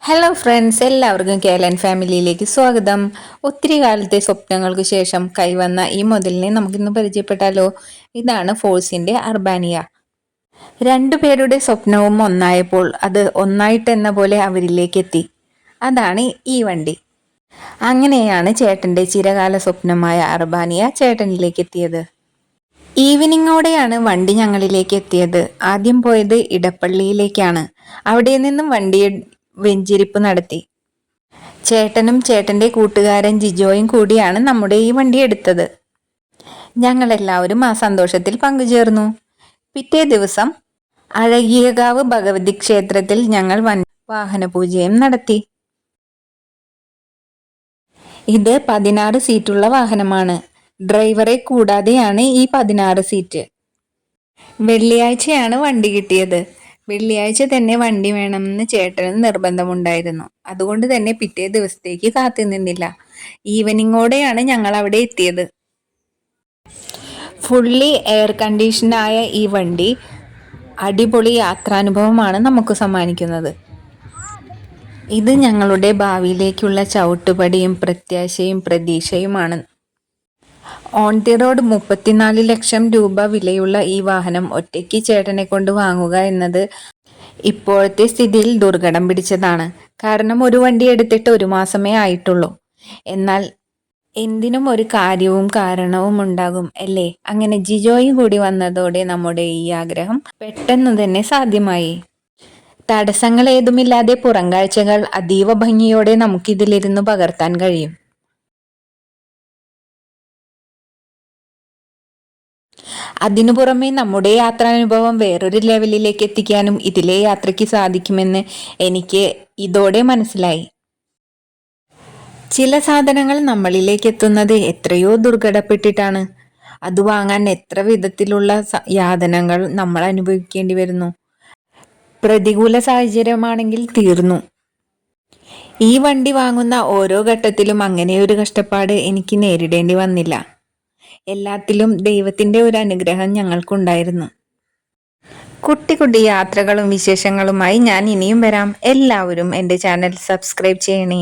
Hello friends, എല്ലാവർക്കും കേലൻ ഫാമിലിയിലേക്ക് സ്വാഗതം. ഒത്തിരി കാലത്തെ സ്വപ്നങ്ങൾക്ക് ശേഷം കൈവന്ന ഈ മുതലിനെ നമുക്കിന്ന് പരിചയപ്പെട്ടാലോ. ഇതാണ് ഫോഴ്സിന്റെ അർബാനിയ. രണ്ടുപേരുടെ സ്വപ്നവും ഒന്നായപ്പോൾ അത് ഒന്നായിട്ടെന്ന പോലെ അവരിലേക്ക് എത്തി. അതാണ് ഈ വണ്ടി. അങ്ങനെയാണ് ചേട്ടന്റെ ചിരകാല സ്വപ്നമായ അർബാനിയ ചേട്ടനിലേക്ക് എത്തിയത്. ഈവനിങ്ങോടെയാണ് വണ്ടി ഞങ്ങളിലേക്ക് എത്തിയത്. ആദ്യം പോയത് ഇടപ്പള്ളിയിലേക്കാണ്. അവിടെ നിന്നും വണ്ടി വെഞ്ചിരിപ്പ് നടത്തി. ചേട്ടനും ചേട്ടന്റെ കൂട്ടുകാരൻ ജിജോയും കൂടിയാണ് നമ്മുടെ ഈ വണ്ടി എടുത്തത്. ഞങ്ങളെല്ലാവരും ആ സന്തോഷത്തിൽ പങ്കുചേർന്നു. പിറ്റേ ദിവസം അഴകിയകാവ് ഭഗവതി ക്ഷേത്രത്തിൽ ഞങ്ങൾ വാഹനപൂജയും നടത്തി. ഇത് 16 സീറ്റുള്ള വാഹനമാണ്. ഡ്രൈവറെ കൂടാതെയാണ് ഈ 16 സീറ്റ്. വെള്ളിയാഴ്ചയാണ് വണ്ടി കിട്ടിയത്. വെള്ളിയാഴ്ച തന്നെ വണ്ടി വേണമെന്ന് ചേട്ടന് നിർബന്ധമുണ്ടായിരുന്നു. അതുകൊണ്ട് തന്നെ പിറ്റേ ദിവസത്തേക്ക് കാത്തു നിന്നില്ല. ഈവനിങ്ങോടെയാണ് ഞങ്ങൾ അവിടെ എത്തിയത്. ഫുള്ളി എയർ കണ്ടീഷനായ ഈ വണ്ടി അടിപൊളി യാത്രാനുഭവമാണ് നമുക്ക് സമ്മാനിക്കുന്നത്. ഇത് ഞങ്ങളുടെ ഭാവിയിലേക്കുള്ള ചവിട്ടുപടിയും പ്രത്യാശയും പ്രതീക്ഷയുമാണ്. ഓൺ ദി റോഡ് 34 ലക്ഷം രൂപ വിലയുള്ള ഈ വാഹനം ഒറ്റയ്ക്ക് ചേട്ടനെ കൊണ്ട് വാങ്ങുക എന്നത് ഇപ്പോഴത്തെ സ്ഥിതിയിൽ ദുർഘടം പിടിച്ചതാണ്. കാരണം ഒരു വണ്ടി എടുത്തിട്ട് 1 മാസമേ ആയിട്ടുള്ളൂ. എന്നാൽ എന്തിനും ഒരു കാര്യവും കാരണവും ഉണ്ടാകും അല്ലേ. അങ്ങനെ ജിജോയും കൂടി വന്നതോടെ നമ്മുടെ ഈ ആഗ്രഹം പെട്ടെന്ന് തന്നെ സാധ്യമായി. തടസ്സങ്ങൾ ഏതുമില്ലാതെ പുറംകാഴ്ചകൾ അതീവ ഭംഗിയോടെ നമുക്കിതിലിരുന്ന് പകർത്താൻ കഴിയും. അതിനു പുറമെ നമ്മുടെ യാത്രാനുഭവം വേറൊരു ലെവലിലേക്ക് എത്തിക്കാനും ഇതിലെ യാത്രയ്ക്ക് സാധിക്കുമെന്ന് എനിക്ക് ഇതോടെ മനസ്സിലായി. ചില സാധനങ്ങൾ നമ്മളിലേക്ക് എത്തുന്നത് എത്രയോ ദുർഘടപ്പെട്ടിട്ടാണ്. അത് വാങ്ങാൻ എത്ര വിധത്തിലുള്ള യാതനകൾ നമ്മൾ അനുഭവിക്കേണ്ടി വരുന്നു. പ്രതികൂല സാഹചര്യമാണെങ്കിൽ തീർന്നു. ഈ വണ്ടി വാങ്ങുന്ന ഓരോ ഘട്ടത്തിലും അങ്ങനെയൊരു കഷ്ടപ്പാട് എനിക്ക് നേരിടേണ്ടി വന്നില്ല. എല്ലാത്തിലും ദൈവത്തിന്റെ ഒരു അനുഗ്രഹം ഞങ്ങൾക്കുണ്ടായിരുന്നു. കുട്ടി കുട്ടി യാത്രകളും വിശേഷങ്ങളുമായി ഞാൻ ഇനിയും വരാം. എല്ലാവരും എൻ്റെ ചാനൽ സബ്സ്ക്രൈബ് ചെയ്യണേ.